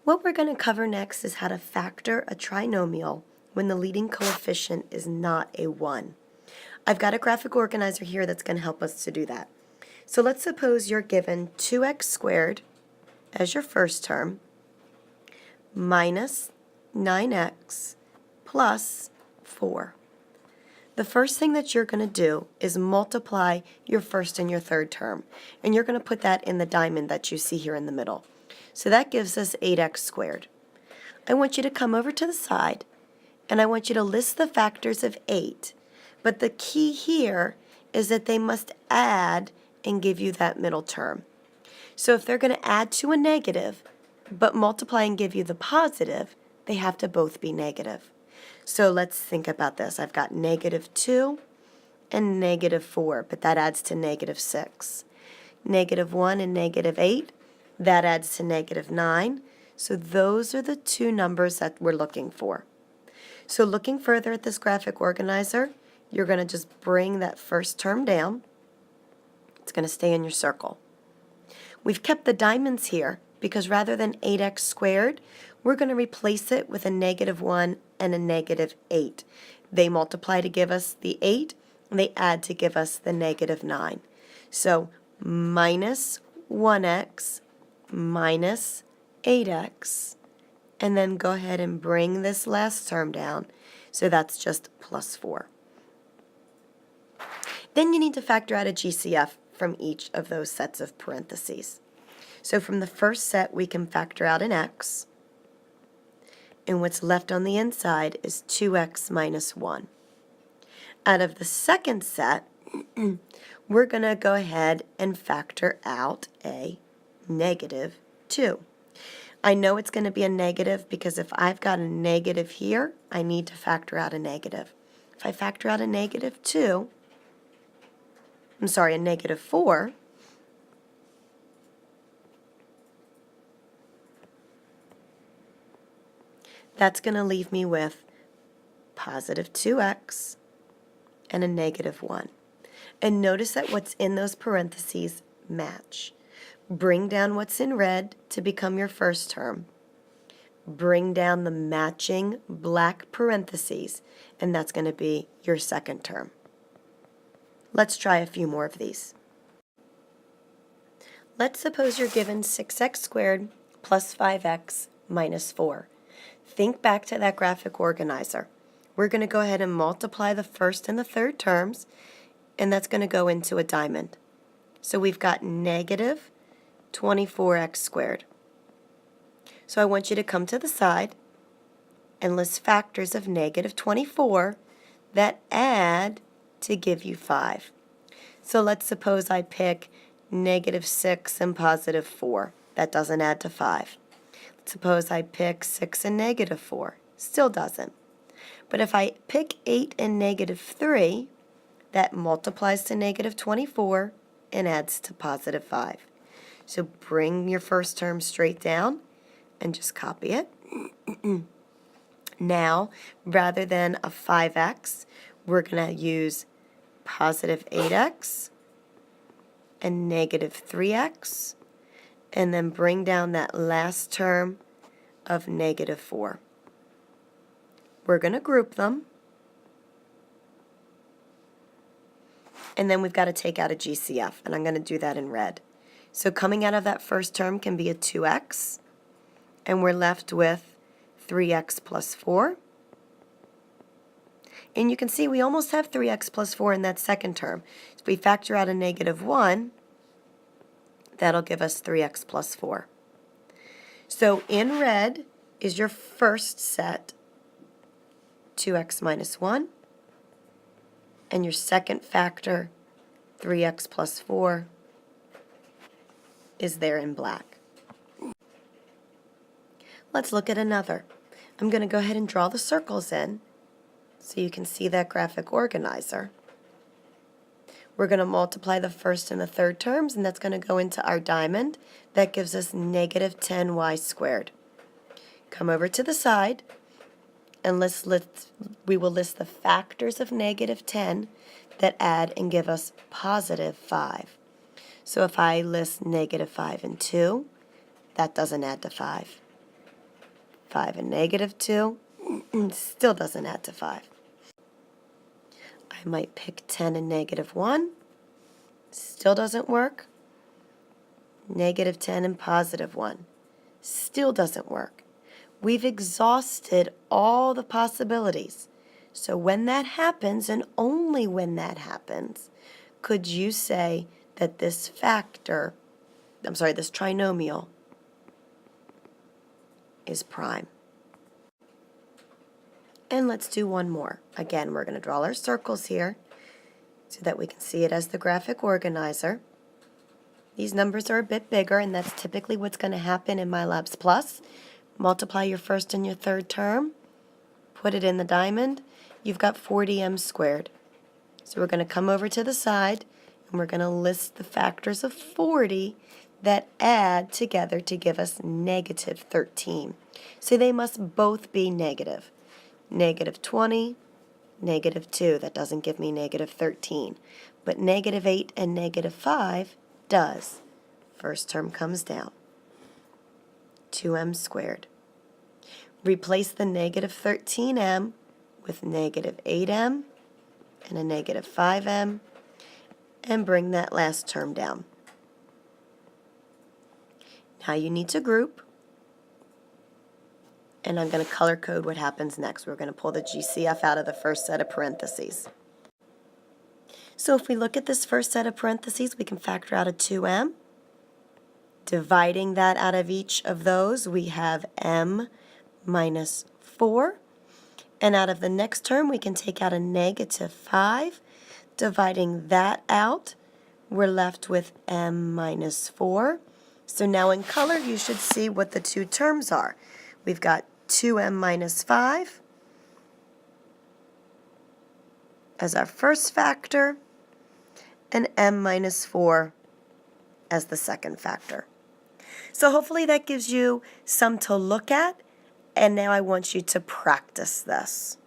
What we're going to cover next is how to factor a trinomial when the leading coefficient is not a 1. I've got a graphic organizer here that's going to help us to do that. So let's suppose you're given 2x squared as your first term minus 9x plus 4. The first thing that you're going to do is multiply your first and your third term, and you're going to put that in the diamond that you see here in the middle. So that gives us 8x squared. I want you to come over to the side, and I want you to list the factors of 8. But the key here is that they must add and give you that middle term. So if they're going to add to a negative, but multiply and give you the positive, they have to both be negative. So let's think about this. I've got -2 and -4, but that adds to -6. -1 and -8, that adds to -9. So those are the two numbers that we're looking for. So looking further at this graphic organizer, you're going to just bring that first term down. It's going to stay in your circle. We've kept the diamonds here because rather than 8x squared, we're going to replace it with a -1 and a -8. They multiply to give us the 8, and they add to give us the -9. So minus 1x minus 8x, and then go ahead and bring this last term down, so that's just plus 4. Then you need to factor out a GCF from each of those sets of parentheses. So from the first set, we can factor out an x, and what's left on the inside is 2x minus 1. Out of the second set, we're going to go ahead and factor out a -2. I know it's going to be a negative because if I've got a negative here, I need to factor out a negative. If I factor out a -2, a -4, that's going to leave me with positive 2x and a -1. And notice that what's in those parentheses match. Bring down what's in red to become your first term. Bring down the matching black parentheses, and that's going to be your second term. Let's try a few more of these. Let's suppose you're given 6x squared plus 5x minus 4. Think back to that graphic organizer. We're going to go ahead and multiply the first and the third terms, and that's going to go into a diamond. So we've got -24x squared. So I want you to come to the side and list factors of -24 that add to give you 5. So let's suppose I pick -6 and +4. That doesn't add to 5. Suppose I pick 6 and -4. Still doesn't. But if I pick 8 and -3, that multiplies to -24 and adds to +5. So bring your first term straight down and just copy it. Now, rather than a 5x, we're going to use positive 8x and -3x, and then bring down that last term of -4. We're going to group them, and then we've got to take out a GCF, and I'm going to do that in red. So coming out of that first term can be a 2x, and we're left with 3x plus 4. And you can see we almost have 3x plus 4 in that second term. If we factor out a -1, that'll give us 3x plus 4. So in red is your first set, 2x minus 1, and your second factor, 3x plus 4, is there in black. Let's look at another. I'm going to go ahead and draw the circles in so you can see that graphic organizer. We're going to multiply the first and the third terms, and that's going to go into our diamond. That gives us -10y squared. Come over to the side, and we will list the factors of -10 that add and give us +5. So if I list -5 and 2, that doesn't add to 5. 5 and negative 2 still doesn't add to 5. I might pick 10 and negative 1. Still doesn't work. Negative 10 and positive 1. Still doesn't work. We've exhausted all the possibilities. So when that happens, and only when that happens, could you say that this trinomial is prime. And let's do one more. Again, we're going to draw our circles here so that we can see it as the graphic organizer. These numbers are a bit bigger, and that's typically what's going to happen in MyLabs Plus. Multiply your first and your third term, put it in the diamond, you've got 40m squared. So we're going to come over to the side, and we're going to list the factors of 40 that add together to give us negative 13. So they must both be negative. Negative 20, negative 2, that doesn't give me negative 13. But negative 8 and negative 5 does. First term comes down. 2m squared. Replace the negative 13m with negative 8m and a negative 5m, and bring that last term down. Now you need to group, and I'm going to color code what happens next. We're going to pull the GCF out of the first set of parentheses. So if we look at this first set of parentheses, we can factor out a 2m. Dividing that out of each of those, we have m minus 4. And out of the next term, we can take out a negative 5. Dividing that out, we're left with m minus 4. So now in color, you should see what the two terms are. We've got 2m minus 5 as our first factor, and m minus 4 as the second factor. So hopefully that gives you some to look at, and now I want you to practice this.